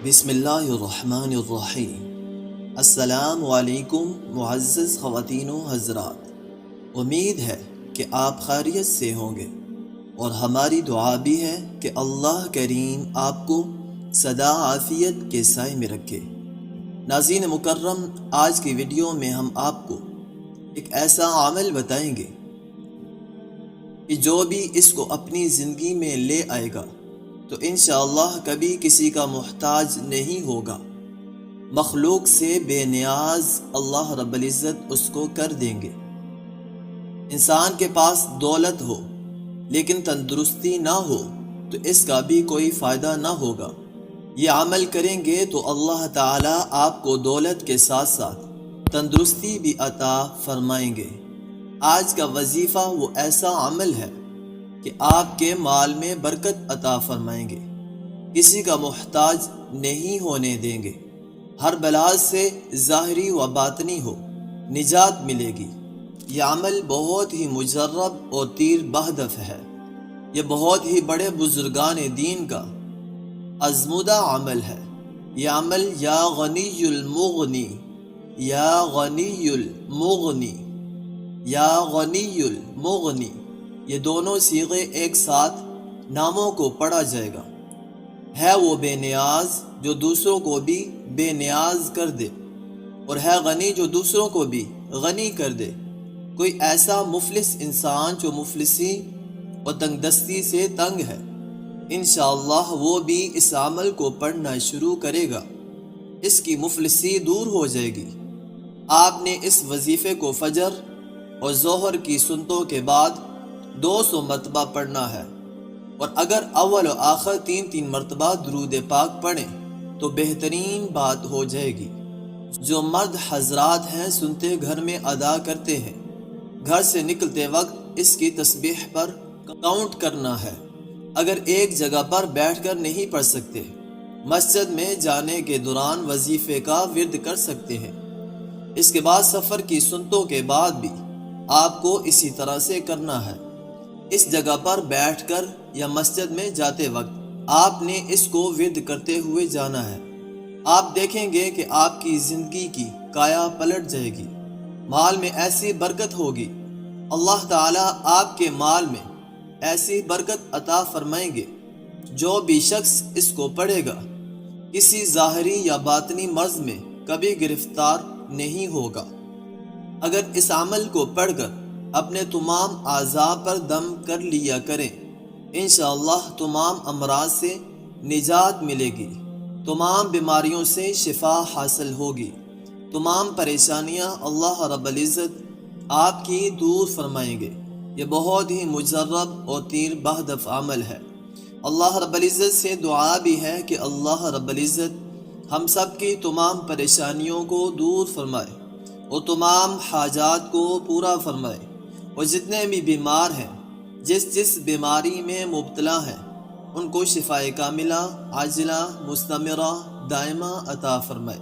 بسم اللہ الرحمن الرحیم۔ السلام علیکم معزز خواتین و حضرات، امید ہے کہ آپ خیریت سے ہوں گے اور ہماری دعا بھی ہے کہ اللہ کریم آپ کو سدا عافیت کے سائے میں رکھے۔ ناظرین مکرم، آج کی ویڈیو میں ہم آپ کو ایک ایسا عمل بتائیں گے کہ جو بھی اس کو اپنی زندگی میں لے آئے گا تو انشاءاللہ کبھی کسی کا محتاج نہیں ہوگا، مخلوق سے بے نیاز اللہ رب العزت اس کو کر دیں گے۔ انسان کے پاس دولت ہو لیکن تندرستی نہ ہو تو اس کا بھی کوئی فائدہ نہ ہوگا۔ یہ عمل کریں گے تو اللہ تعالیٰ آپ کو دولت کے ساتھ ساتھ تندرستی بھی عطا فرمائیں گے۔ آج کا وظیفہ وہ ایسا عمل ہے کہ آپ کے مال میں برکت عطا فرمائیں گے، کسی کا محتاج نہیں ہونے دیں گے، ہر بلا سے ظاہری و باطنی ہو نجات ملے گی۔ یہ عمل بہت ہی مجرب اور تیر بہدف ہے، یہ بہت ہی بڑے بزرگان دین کا آزمودہ عمل ہے۔ یہ عمل یا غنی المغنی، یا غنی المغنی، یا غنی المغنی، یہ دونوں صیغے ایک ساتھ ناموں کو پڑھا جائے گا۔ ہے وہ بے نیاز جو دوسروں کو بھی بے نیاز کر دے، اور ہے غنی جو دوسروں کو بھی غنی کر دے۔ کوئی ایسا مفلس انسان جو مفلسی اور تنگ دستی سے تنگ ہے، انشاءاللہ وہ بھی اس عمل کو پڑھنا شروع کرے گا، اس کی مفلسی دور ہو جائے گی۔ آپ نے اس وظیفے کو فجر اور ظہر کی سنتوں کے بعد 200 مرتبہ پڑھنا ہے، اور اگر اول و آخر 3 مرتبہ درود پاک پڑھیں تو بہترین بات ہو جائے گی۔ جو مرد حضرات ہیں سنتے گھر میں ادا کرتے ہیں، گھر سے نکلتے وقت اس کی تسبیح پر کاؤنٹ کرنا ہے۔ اگر ایک جگہ پر بیٹھ کر نہیں پڑھ سکتے، مسجد میں جانے کے دوران وظیفے کا ورد کر سکتے ہیں۔ اس کے بعد سفر کی سنتوں کے بعد بھی آپ کو اسی طرح سے کرنا ہے۔ اس جگہ پر بیٹھ کر یا مسجد میں جاتے وقت آپ نے اس کو ورد کرتے ہوئے جانا ہے۔ آپ دیکھیں گے کہ آپ کی زندگی کی کایا پلٹ جائے گی، مال میں ایسی برکت ہوگی، اللہ تعالیٰ آپ کے مال میں ایسی برکت عطا فرمائیں گے۔ جو بھی شخص اس کو پڑھے گا کسی ظاہری یا باطنی مرض میں کبھی گرفتار نہیں ہوگا۔ اگر اس عمل کو پڑھ کر اپنے تمام اعضاء پر دم کر لیا کریں، انشاءاللہ تمام امراض سے نجات ملے گی، تمام بیماریوں سے شفا حاصل ہوگی، تمام پریشانیاں اللہ رب العزت آپ کی دور فرمائیں گے۔ یہ بہت ہی مجرب اور تیر بہدف عمل ہے۔ اللہ رب العزت سے دعا بھی ہے کہ اللہ رب العزت ہم سب کی تمام پریشانیوں کو دور فرمائے اور تمام حاجات کو پورا فرمائے، اور جتنے بھی بیمار ہیں، جس بیماری میں مبتلا ہیں، ان کو شفائے کاملہ، عاجلہ، مستمرہ، دائمہ عطا فرمائے،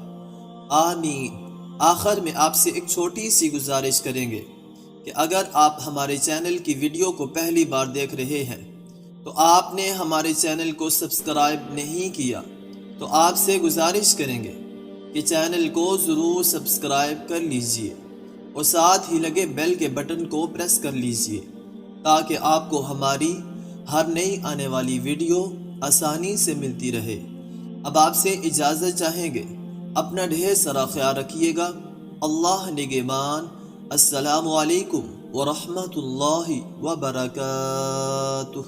آمین۔ آخر میں آپ سے ایک چھوٹی سی گزارش کریں گے کہ اگر آپ ہمارے چینل کی ویڈیو کو پہلی بار دیکھ رہے ہیں تو آپ نے ہمارے چینل کو سبسکرائب نہیں کیا، تو آپ سے گزارش کریں گے کہ چینل کو ضرور سبسکرائب کر لیجئے اور ساتھ ہی لگے بیل کے بٹن کو پریس کر لیجئے تاکہ آپ کو ہماری ہر نئی آنے والی ویڈیو آسانی سے ملتی رہے۔ اب آپ سے اجازت چاہیں گے، اپنا ڈھیر سارا خیال رکھیے گا۔ اللہ نگہبان۔ السلام علیکم ورحمۃ اللہ وبرکاتہ۔